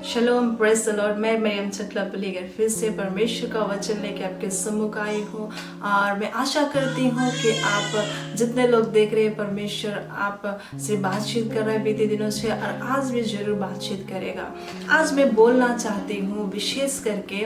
शलोम press the Lord. मैं मरियम चटलापलीगर फिर से परमेश्वर का वचन लेके आपके सम्मुख आई हूँ और मैं आशा करती हूँ कि आप जितने लोग देख रहे हैं परमेश्वर आप से बातचीत कर रहे हैं बीते दिनों से और आज भी जरूर बातचीत करेगा। आज मैं बोलना चाहती हूँ विशेष करके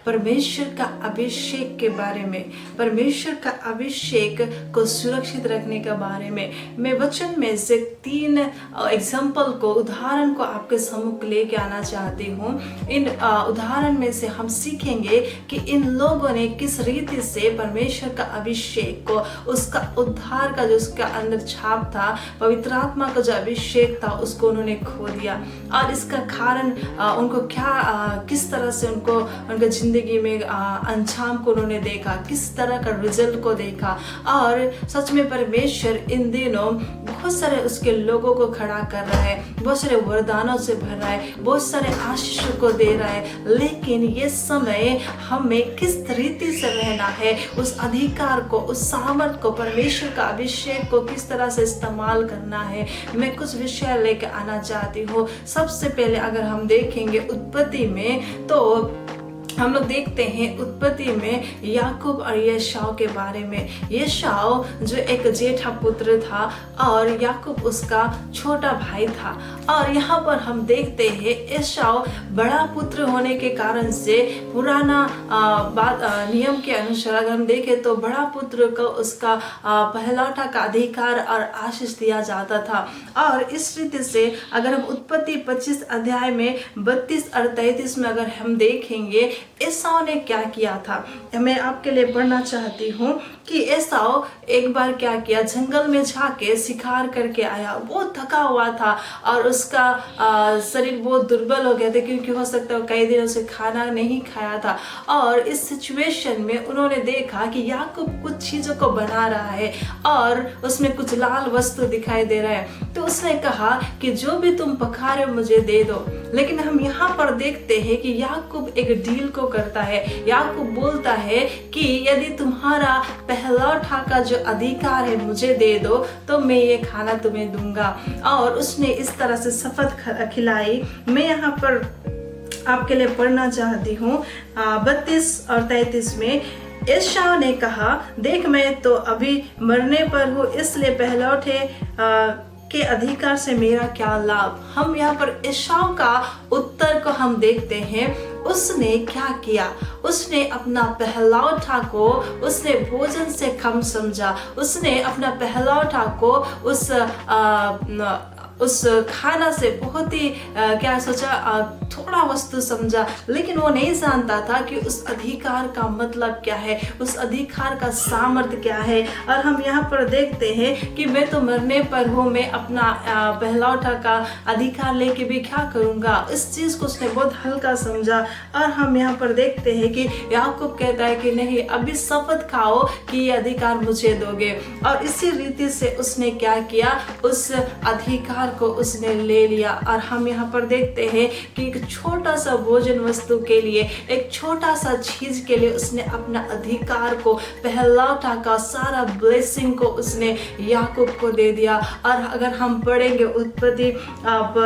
परमेश्वर का अभिषेक के बारे में, परमेश्वर का अभिषेक को सुरक्षित रखने के बारे में। मैं वचन में से 3 एग्जाम्पल को, उदाहरण को आपके सम्मुख लेके आना चाहती हूँ। इन उदाहरण में से हम सीखेंगे कि इन लोगों ने किस रीति से परमेश्वर का अभिषेक को, उसका उद्धार का जो उसका अंदर छाप था, पवित्र आत्मा का जो अभिषेक था, उसको उन्होंने खो दिया। और इसका कारण उनको क्या, किस तरह से उनको उनके जिंदगी में अंजाम को उन्होंने देखा, किस तरह का रिजल्ट को देखा। और सच में परमेश्वर इन दिनों बहुत सारे उसके लोगों को खड़ा कर रहा है, बहुत सारे वरदानों से भर रहा है, बहुत सारे आशीषों को दे रहा है। लेकिन ये समय हमें किस रीति से रहना है, उस अधिकार को, उस सामर्थ को, परमेश्वर का अभिषेक को किस तरह से इस्तेमाल करना है, मैं कुछ विषय लेकर आना चाहती हूँ। सबसे पहले अगर हम देखेंगे उत्पत्ति में, तो हम लोग देखते हैं उत्पत्ति में याकूब और एसाव के बारे में। एसाव जो एक जेठा पुत्र था और याकूब उसका छोटा भाई था। और यहाँ पर हम देखते हैं एसाव बड़ा पुत्र होने के कारण से पुराना नियम के अनुसार अगर हम देखें तो बड़ा पुत्र को उसका पहलौठा का अधिकार और आशीष दिया जाता था। और इस रीति से अगर हम उत्पत्ति 25 अध्याय में 32 और 33 में अगर हम देखेंगे एसाव ने क्या किया था, मैं आपके लिए पढ़ना चाहती हूँ कि एसाव एक बार क्या किया, जंगल में जाके शिकार करके आया। बहुत थका हुआ था और उसका शरीर बहुत दुर्बल हो गया था, क्योंकि हो सकता है कई दिनों से खाना नहीं खाया था। और इस सिचुएशन में उन्होंने देखा कि याकूब कुछ चीज़ों को बना रहा है और उसमें कुछ लाल वस्तु दिखाई दे रहा है। तो उसने कहा कि जो भी तुम पका रहे हो मुझे दे दो। लेकिन हम यहाँ पर देखते हैं कि याकूब एक डील को करता है। याकूब बोलता है कि यदि तुम्हारा पहलौठा का जो अधिकार है मुझे दे दो तो मैं ये खाना तुम्हें दूंगा। और उसने इस तरह से शपथ खिलाई। मैं यहाँ पर आपके लिए पढ़ना चाहती हूँ 32 और 33 में। एसाव ने कहा, देख मैं तो अभी मरने पर हूँ, इसलिए पहलौठे के अधिकार से मेरा क्या लाभ। हम यहाँ पर एसाव का उत्तर को हम देखते हैं। उसने क्या किया, उसने अपना पहलौठा को उसने भोजन से कम समझा। उसने अपना पहलौठा को उस खाना से बहुत ही क्या सोचा, थोड़ा वस्तु समझा। लेकिन वो नहीं जानता था कि उस अधिकार का मतलब क्या है, उस अधिकार का सामर्थ्य क्या है। और हम यहाँ पर देखते हैं कि मैं तो मरने पर हूँ, मैं अपना पहलौठा का अधिकार लेके भी क्या करूँगा। इस चीज़ को उसने बहुत हल्का समझा। और हम यहाँ पर देखते हैं कि याकूब कहता है कि नहीं, अभी शपथ खाओ कि ये अधिकार मुझे दोगे। और इसी रीति से उसने क्या किया, उस अधिकार को उसने ले लिया। और हम यहाँ पर देखते हैं कि एक छोटा सा भोजन वस्तु के लिए, एक छोटा सा चीज के लिए उसने अपना अधिकार को, पहलौठा का सारा ब्लेसिंग को उसने याकूब को दे दिया। और अगर हम पढ़ेंगे उत्पत्ति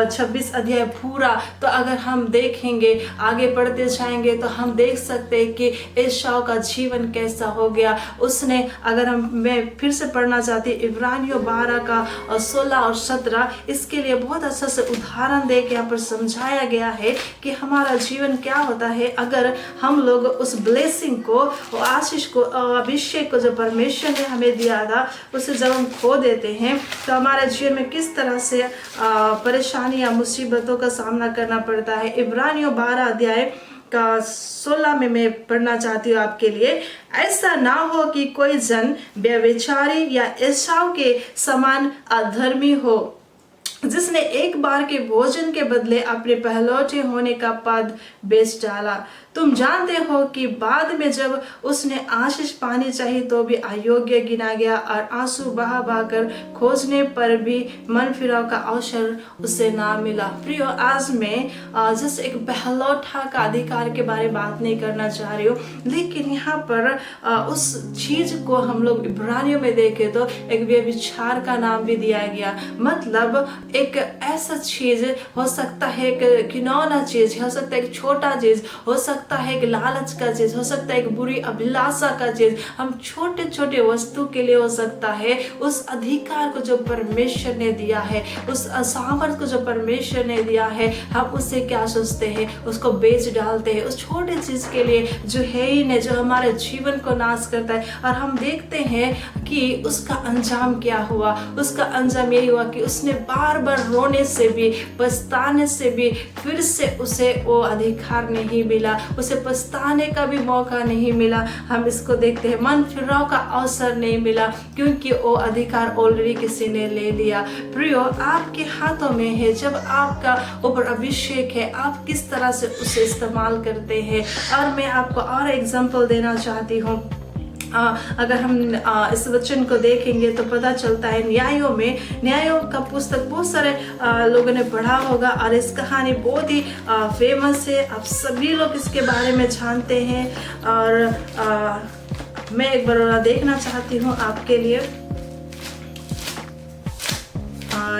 26 अध्याय पूरा, तो अगर हम देखेंगे, आगे पढ़ते जाएंगे तो हम देख सकते हैं कि एसाव का जीवन कैसा हो गया। उसने, अगर मैं फिर से पढ़ना चाहती, इब्रानियों 12 का 16 और 17, इसके लिए बहुत अच्छा से उदाहरण दे के यहाँ पर समझाया गया है कि हमारा जीवन क्या होता है अगर हम लोग उस ब्लेसिंग को, आशीष को, अभिषेक को जो परमेश्वर ने हमें दिया था, उसे जब हम खो देते हैं तो हमारे जीवन में किस तरह से परेशानी या मुसीबतों का सामना करना पड़ता है। इब्रानियों 12 अध्याय का 16 में मैं पढ़ना चाहती हूँ आपके लिए। ऐसा ना हो कि कोई जन व्यभिचारी या एसाव के समान अधर्मी हो, जिसने एक बार के भोजन के बदले अपने पहलौठे होने का पद बेच डाला। तुम जानते हो कि बाद में जब उसने आशीष पानी चाहिए तो भी अयोग्य गिना गया और आंसू बहा बहाकर खोजने पर भी मन फिराव का अवसर उसे ना मिला। प्रियो, आज मैं जस्ट एक बहलौठा का अधिकार के बारे में बात नहीं करना चाह रही हूँ, लेकिन यहाँ पर उस चीज को हम लोग इब्रानियों में देखे तो एक व्यभिचार का नाम भी दिया गया। मतलब एक ऐसा चीज हो सकता है, एक घिनौना चीज हो सकता है, एक छोटा चीज हो सकता है, एक लालच का चीज हो सकता है, एक बुरी अभिलाषा का चीज, हम छोटे छोटे वस्तु के लिए हो सकता है। उस अधिकार को जो परमेश्वर ने दिया है, उस सामर्थ को जो परमेश्वर ने दिया है, हम उससे क्या सोचते हैं, उसको बेच डालते हैं उस छोटे चीज के लिए जो है ही नहीं, जो हमारे जीवन को नाश करता है। और हम देखते हैं कि उसका अंजाम क्या हुआ। उसका अंजाम यही हुआ कि उसने बार बार रोने से भी, पछताने से भी फिर से उसे वो अधिकार नहीं मिला, उसे पछताने का भी मौका नहीं मिला। हम इसको देखते हैं, मन फिराव का अवसर नहीं मिला, क्योंकि वो अधिकार ऑलरेडी किसी ने ले लिया। प्रियो, आपके हाथों में है, जब आपका ऊपर अभिषेक है, आप किस तरह से उसे इस्तेमाल करते हैं। और मैं आपको और एग्जांपल देना चाहती हूँ। अगर हम इस वचन को देखेंगे तो पता चलता है न्यायों का पुस्तक बहुत सारे लोगों ने पढ़ा होगा और इस कहानी बहुत ही फेमस है, आप सभी लोग इसके बारे में जानते हैं। और मैं एक बार देखना चाहती हूँ आपके लिए।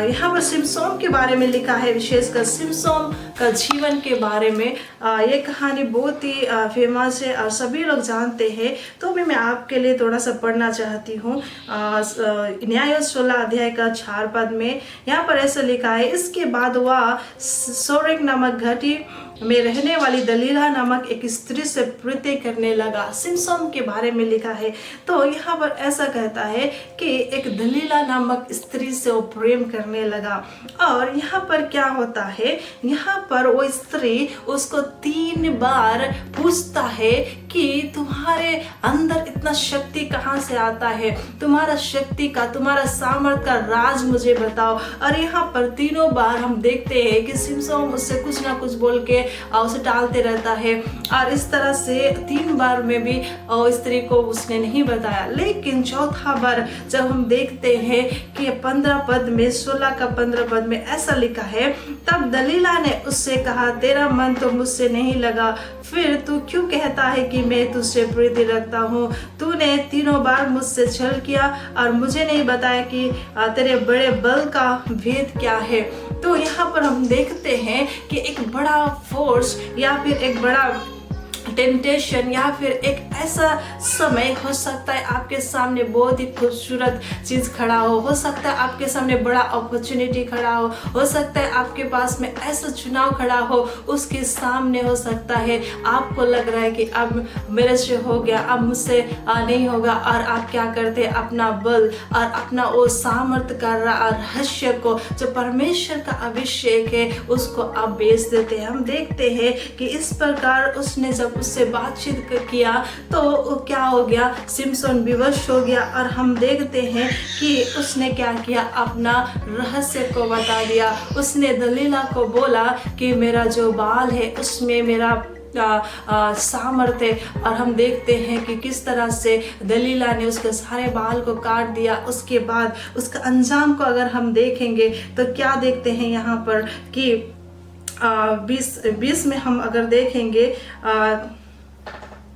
यहाँ पर सिमसोन के बारे में लिखा है, विशेषकर सिमसोन का जीवन के बारे में। ये कहानी बहुत ही फेमस है और सभी लोग जानते हैं, तो भी मैं आपके लिए थोड़ा सा पढ़ना चाहती हूँ। न्याय 16 अध्याय का 4 पद में यहाँ पर ऐसा लिखा है, इसके बाद वह सोरेक नामक घाटी में रहने वाली दलीला नामक एक स्त्री से प्रीति करने लगा। सिमसोन के बारे में लिखा है, तो यहाँ पर ऐसा कहता है कि एक दलीला नामक स्त्री से वो प्रेम करने लगा। और यहाँ पर क्या होता है, यहाँ पर वो स्त्री उसको 3 बार पूछता है कि तुम्हारे अंदर इतना शक्ति कहाँ से आता है, तुम्हारा शक्ति का, तुम्हारा सामर्थ का राज मुझे बताओ। और यहाँ पर तीनों बार हम देखते हैं कि सिमसोन उससे कुछ ना कुछ बोल के उसे टालते रहता है। और इस तरह से 3 बार में भी स्त्री को उसने नहीं बताया। लेकिन चौथा बार जब हम देखते हैं कि 15 पद में 16 का 15 पद में ऐसा लिखा है, तब दलीला ने उससे कहा, तेरा मन तो मुझसे नहीं लगा, फिर तू क्यों कहता है कि मैं तुझसे प्रीति रखता हूँ। तूने 3 बार मुझसे छल किया और मुझे नहीं बताया कि तेरे बड़े बल का भेद क्या है। तो यहाँ पर हम देखते हैं कि एक बड़ा फोर्स या फिर एक बड़ा टेम्पटेशन या फिर एक ऐसा समय हो सकता है आपके सामने बहुत ही खूबसूरत चीज खड़ा हो सकता है आपके सामने बड़ा अपॉर्चुनिटी खड़ा हो सकता है आपके पास में ऐसा चुनाव खड़ा हो, उसके सामने हो सकता है आपको लग रहा है कि अब मेरे से हो गया, अब मुझसे नहीं होगा। और आप क्या करते हैं, अपना बल और अपना वो सामर्थ्य का रहस्य को, जो परमेश्वर का अभिषेक है, उसको आप बेच देते हैं। हम देखते हैं कि इस प्रकार उसने जब उससे बातचीत किया तो क्या हो गया, सिमसोन विवश हो गया। और हम देखते हैं कि उसने क्या किया, अपना रहस्य को बता दिया। उसने दलीला को बोला कि मेरा जो बाल है उसमें मेरा सामर्थ्य है। और हम देखते हैं कि किस तरह से दलीला ने उसके सारे बाल को काट दिया। उसके बाद उसका अंजाम को अगर हम देखेंगे तो क्या देखते हैं यहाँ पर कि 20 में हम अगर देखेंगे,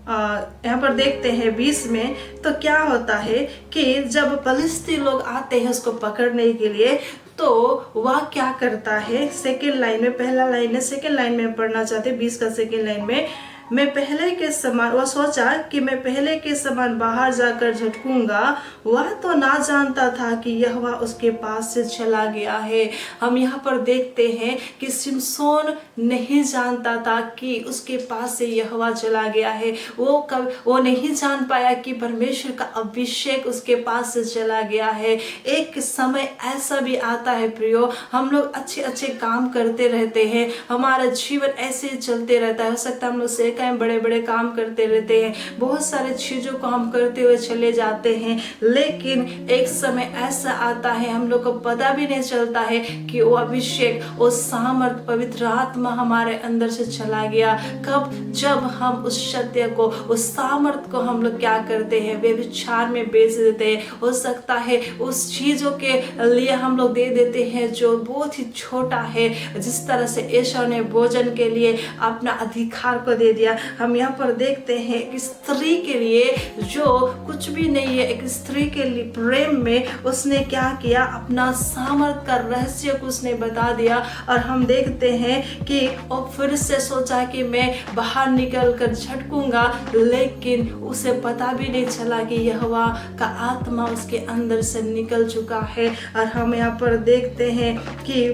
यहाँ पर देखते हैं 20 में, तो क्या होता है कि जब फलिस्ती लोग आते हैं उसको पकड़ने के लिए, तो वह क्या करता है, सेकेंड लाइन में, पहला लाइन है, सेकेंड लाइन में पढ़ना चाहते 20 का सेकेंड लाइन में, मैं पहले के समान, वह सोचा कि मैं पहले के समान बाहर जाकर झटकूंगा। वह तो ना जानता था कि यहोवा उसके पास से चला गया है। हम यहाँ पर देखते हैं कि सिमसोन नहीं जानता था कि उसके पास से यहोवा चला गया है। वो नहीं जान पाया कि परमेश्वर का अभिषेक उसके पास से चला गया है। एक समय ऐसा भी आता है प्रियो, हम लोग अच्छे अच्छे काम करते रहते हैं, हमारा जीवन ऐसे ही चलते रहता है। हो सकता है हम लोग से देखा है बड़े बड़े काम करते रहते हैं, बहुत सारे चीज़ों को हम करते हुए चले जाते हैं, लेकिन एक समय ऐसा आता है हम लोग को पता भी नहीं चलता है कि वो अभिषेक, वो सामर्थ, पवित्र आत्मा हमारे अंदर से चला गया। कब? जब हम उस सत्य को, उस सामर्थ को हम लोग क्या करते हैं, व्यभिचार में बेच देते हैं। हो सकता है उस चीज़ों के लिए हम लोग दे देते हैं जो बहुत ही छोटा है, जिस तरह से एसाव ने भोजन के लिए अपना अधिकार को दे दिया। हम यहाँ पर देखते हैं एक स्त्री के लिए जो कुछ भी नहीं है, एक स्त्री के लिए प्रेम में उसने क्या किया, अपना सामर्थ का रहस्य को उसने बता दिया। और हम देखते हैं कि वो फिर से सोचा कि मैं बाहर निकल कर झटकूंगा, लेकिन उसे पता भी नहीं चला कि यहोवा का आत्मा उसके अंदर से निकल चुका है। और हम यहाँ पर देखते हैं कि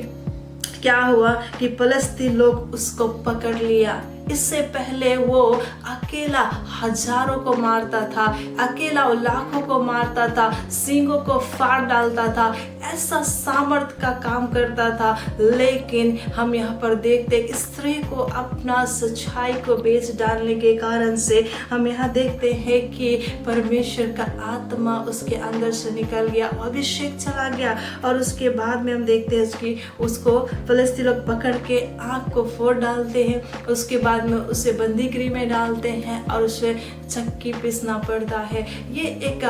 क्या हुआ कि फलस्तीन लोग उसको पकड़ लिया। इससे पहले वो अकेला हजारों को मारता था, अकेला वो लाखों को मारता था, सींगों को फाड़ डालता था, ऐसा सामर्थ का काम करता था। लेकिन हम यहाँ पर देखते हैं स्त्री को अपना सच्चाई को बेच डालने के कारण से हम यहाँ देखते हैं कि परमेश्वर का आत्मा उसके अंदर से निकल गया, अभिषेक चला गया। और उसके बाद में हम देखते हैं कि उसको फलस्तीन लोग पकड़ के आँख को फोड़ डालते हैं, उसके बाद में उसे बंदीगृह में डालते हैं और उसे चक्की पीसना पड़ता है। ये एक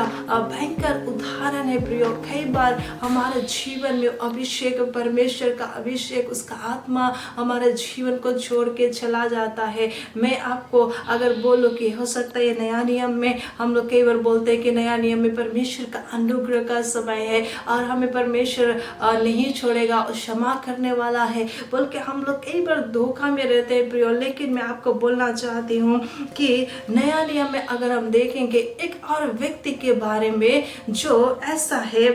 भयंकर उदाहरण है प्रियो। कई बार हमारे जीवन में अभिषेक, परमेश्वर का अभिषेक, उसका आत्मा हमारे जीवन को छोड़ के चला जाता है। मैं आपको अगर बोलूं कि हो सकता है नया नियम में, हम लोग कई बार बोलते हैं कि नया नियम में परमेश्वर का अनुग्रह का समय है और हमें परमेश्वर नहीं छोड़ेगा और क्षमा करने वाला है बोल के हम लोग कई बार धोखा में रहते हैं प्रियो। लेकिन मैं आपको बोलना चाहती हूँ कि नया नियम में अगर हम देखेंगे एक और व्यक्ति के बारे में जो ऐसा है,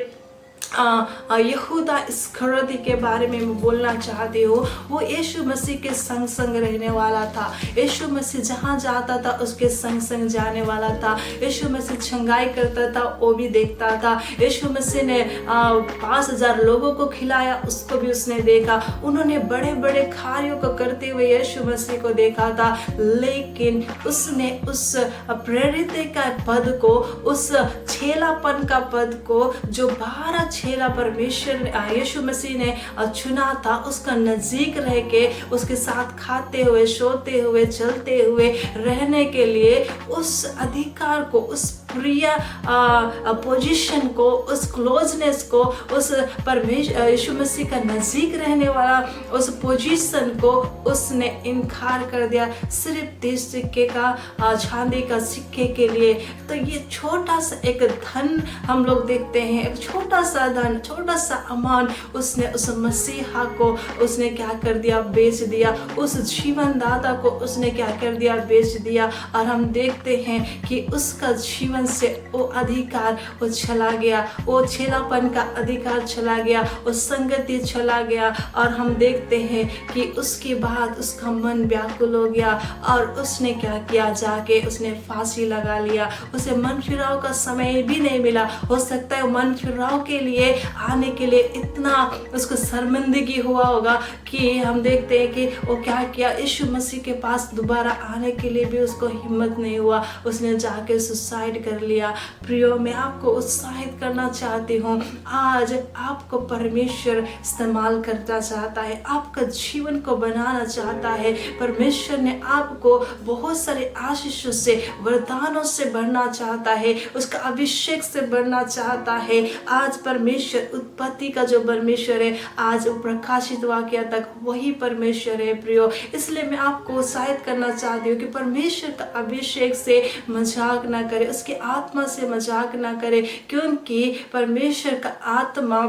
यहूदा इस्करियोती के बारे में मैं बोलना चाहती हूँ। वो यीशु मसीह के संग संग रहने वाला था। यीशु मसीह जहाँ जाता था उसके संग संग जाने वाला था। यीशु मसीह छंगाई करता था, वो भी देखता था। यीशु मसीह ने 5000 लोगों को खिलाया, उसको भी उसने देखा। उन्होंने बड़े बड़े कार्यों को करते हुए यीशु मसीह को देखा था, लेकिन उसने उस प्रेरित का पद को, उस चेलापन का पद को, जो 12 चेला परमेश्वर यीशु मसीह ने चुना था, उसका नजदीक रह के उसके साथ खाते हुए, सोते हुए, चलते हुए रहने के लिए, उस अधिकार को, उस प्रिय पोजीशन को, उस क्लोजनेस को, उस परमेश्वर यीशु मसीह का नजदीक रहने वाला उस पोजीशन को उसने इनकार कर दिया सिर्फ 30 सिक्के का, चांदी का सिक्के के लिए। तो ये छोटा सा एक धन हम लोग देखते हैं, एक छोटा सा धन, छोटा सा अमाउंट उसने उस मसीहा को उसने क्या कर दिया, बेच दिया। उस जीवन दाता को उसने क्या कर दिया, बेच दिया। और हम देखते हैं कि उसका जीवन से वो अधिकार वो चला गया, वो चेलापन का अधिकार चला गया, वो संगति चला गया। और हम देखते हैं कि उसके बाद उसका मन व्याकुल हो गया और उसने क्या किया, जाके उसने फांसी लगा लिया। उसे मन फिराव का समय भी नहीं मिला। हो सकता है मन फिराव के लिए आने के लिए इतना उसको शर्मिंदगी हुआ होगा कि हम देखते हैं कि वो क्या किया, यीशु मसीह के पास दोबारा आने के लिए भी उसको हिम्मत नहीं हुआ, उसने जाके सुसाइड कर लिया। प्रियो, मैं आपको उत्साहित करना चाहती हूँ, आज आपको परमेश्वर इस्तेमाल करना चाहता है, आपका जीवन को बनाना चाहता है। परमेश्वर ने आपको बहुत सारे आशीषों से, वरदानों से भरना चाहता है, उसका अभिषेक से भरना चाहता है। आज परमेश्वर उत्पत्ति का जो परमेश्वर है, आज प्रकाशित वाक्य तक वही परमेश्वर है प्रियो। इसलिए मैं आपको उत्साहित करना चाहती हूँ कि परमेश्वर का अभिषेक से मजाक ना करे, उसके आत्मा से मजाक ना करे, क्योंकि परमेश्वर का आत्मा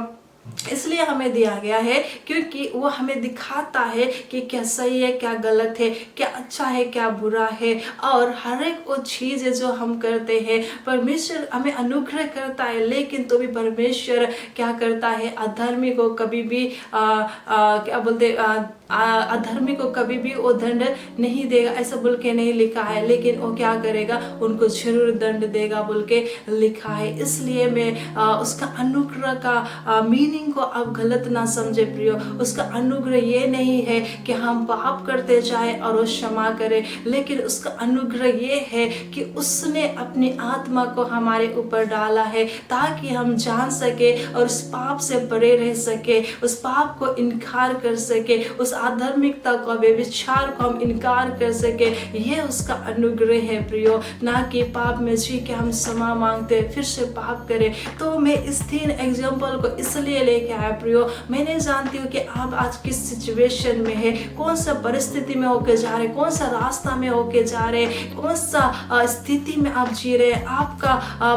इसलिए हमें दिया गया है क्योंकि वो हमें दिखाता है कि क्या सही है, क्या गलत है, क्या अच्छा है, क्या बुरा है। और हर एक वो चीज़ जो हम करते हैं, परमेश्वर हमें अनुग्रह करता है, लेकिन तो भी परमेश्वर क्या करता है, अधर्मी को कभी भी क्या बोलते अधर्मी को कभी भी वो दंड नहीं देगा, ऐसा बोल के नहीं लिखा है, लेकिन वो क्या करेगा, उनको जरूर दंड देगा बोल के लिखा है। इसलिए मैं उसका अनुग्रह का मीनिंग ब्लेसिंग को आप गलत ना समझे प्रियो। उसका अनुग्रह ये नहीं है कि हम पाप करते जाए और वो क्षमा करे, लेकिन उसका अनुग्रह ये है कि उसने अपनी आत्मा को हमारे ऊपर डाला है ताकि हम जान सके और उस पाप से परे रह सके, उस पाप को इनकार कर सके, उस अधार्मिकता को, व्यभिचार को हम इनकार कर सके। ये उसका अनुग्रह है प्रियो, ना कि पाप में जी के हम क्षमा मांगते फिर से पाप करें। तो मैं इस 3 एग्जाम्पल को इसलिए लेके आया प्रियो। मैं नहीं जानती हूँ कि आप आज किस सिचुएशन में है, कौन सा परिस्थिति में होके जा रहे, कौन सा रास्ता में होके जा रहे, कौन सा स्थिति में आप जी रहे, आपका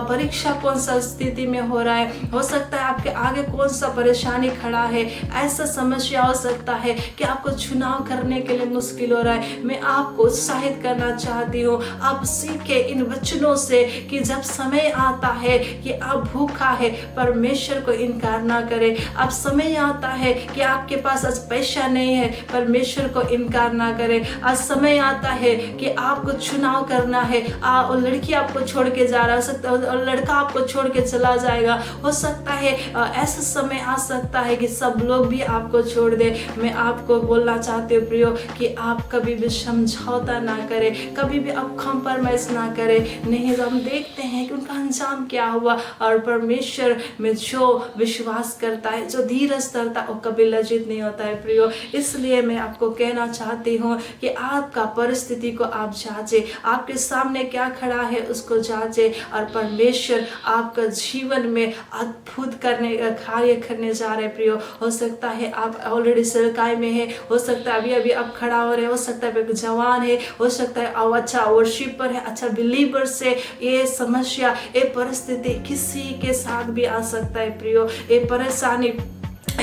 परीक्षा कौन सा स्थिति में हो रहा है, हो सकता है आपके आगे कौन सा परेशानी खड़ा है, ऐसा समस्या हो सकता है कि आपको चुनाव करने के लिए मुश्किल हो रहा है। मैं आपको उत्साहित करना चाहती हूँ, आप सीखे इन वचनों से कि जब समय आता है कि आप भूखा है, परमेश्वर को इनकार ना करें। अब समय आता है कि आपके पास आज पैसा नहीं है, परमेश्वर को इनकार ना करें। आज समय आता है कि आपको चुनाव करना है, और लड़की आपको छोड़ के जा रहा हो सकता है, और लड़का आपको छोड़ के चला जाएगा, हो सकता है ऐसा समय आ सकता है कि सब लोग भी आपको छोड़ दे। मैं आपको बोलना चाहती हूँ प्रियो कि आप कभी भी समझौता ना करें, कभी भी आप कॉम्प्रोमाइज ना करें। नहीं तो हम देखते हैं कि उनका अंजाम क्या हुआ। और परमेश्वर में जो विश्वास करता है, जो धीरज धरता है, वो कभी लज्जित नहीं होता है प्रियो। इसलिए मैं आपको कहना चाहती हूँ कि आपका परिस्थिति को आप जांचे, आपके सामने क्या खड़ा है उसको जांचे, और परमेश्वर आपका जीवन में अद्भुत करने का कार्य करने जा रहे प्रियो। हो सकता है आप ऑलरेडी सेवकाई में है, हो सकता है अभी अभी आप खड़ा हो रहे, हो सकता है एक जवान है, हो सकता है आप अच्छा वर्शिपर है, अच्छा बिलीवर से। ये समस्या, ये परिस्थिति किसी के साथ भी आ सकता है प्रियो। ये परेशानी,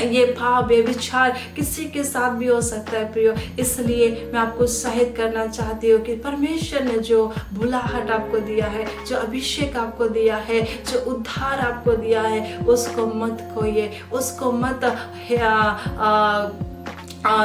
ये भाव, ये विचार किसी के साथ भी हो सकता है प्रियो। इसलिए मैं आपको उत्साहित करना चाहती हूँ कि परमेश्वर ने जो बुलाहट आपको दिया है, जो अभिषेक आपको दिया है, जो उद्धार आपको दिया है, उसको मत खोइए, उसको मत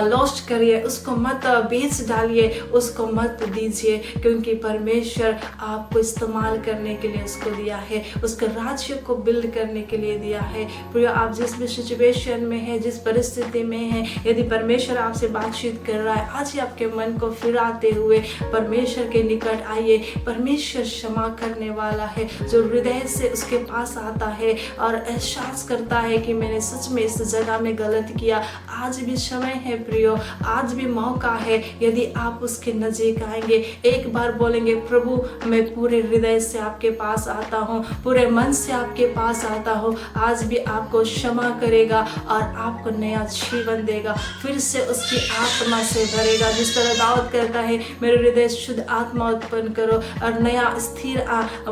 लॉस्ट करिए, उसको मत बेच डालिए, उसको मत दीजिए, क्योंकि परमेश्वर आपको इस्तेमाल करने के लिए उसको दिया है, उसके राज्य को बिल्ड करने के लिए दिया है। प्रिय, आप जिस भी सिचुएशन में है, जिस परिस्थिति में है, यदि परमेश्वर आपसे बातचीत कर रहा है, आज ही आपके मन को फिराते हुए परमेश्वर के निकट आइए। परमेश्वर क्षमा करने वाला है, जो हृदय से उसके पास आता है और एहसास करता है कि मैंने सच में इस जगह में गलत किया। आज भी समय है प्रियो, आज भी मौका है। यदि आप उसके नजदीक आएंगे, एक बार बोलेंगे, प्रभु मैं पूरे हृदय से आपके पास आता हूँ, पूरे मन से आपके पास आता हूँ, आज भी आपको क्षमा करेगा और आपको नया जीवन देगा, फिर से उसकी आत्मा से भरेगा। जिस तरह दाऊद कहता है, मेरे हृदय शुद्ध आत्मा उत्पन्न करो और नया स्थिर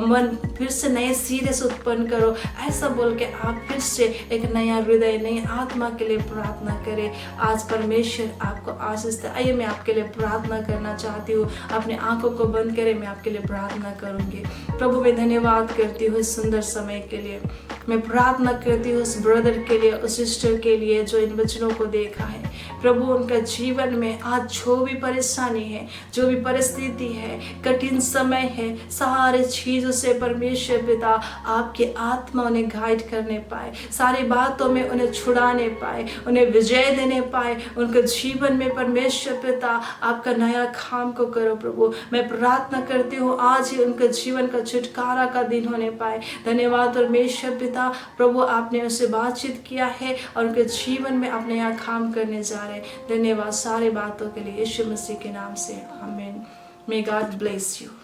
मन फिर से नए सिरे से उत्पन्न करो। ऐसा बोल के आप फिर से एक नया हृदय, नई आत्मा के लिए प्रार्थना करें। आज परमेश्वर आपको आशीष दे। आइए मैं आपके लिए प्रार्थना करना चाहती हूँ। अपने आंखों को बंद करें, मैं आपके लिए प्रार्थना करूंगी। प्रभु मैं धन्यवाद करती हूँ इस सुंदर समय के लिए। मैं प्रार्थना करती हूँ उस ब्रदर के लिए, उस सिस्टर के लिए जो इन वचनों को देखा है। प्रभु उनका जीवन में आज जो भी परेशानी है, जो भी परिस्थिति है, कठिन समय है, सारे चीज़ों से परमेश्वर पिता आपकी आत्मा उन्हें गाइड करने पाए, सारी बातों में उन्हें छुड़ाने पाए, उन्हें विजय देने पाए। उनके जीवन में परमेश्वर पिता आपका नया काम को करो प्रभु। मैं प्रार्थना करती हूँ आज ही उनके जीवन का छुटकारा का दिन होने पाए। धन्यवाद परमेश्वर पिता, प्रभु आपने उससे बातचीत किया है और उनके जीवन में आप नया काम करने जा रहे हैं। धन्यवाद सारी बातों के लिए, यीशु मसीह के नाम से, आमीन। May God bless you.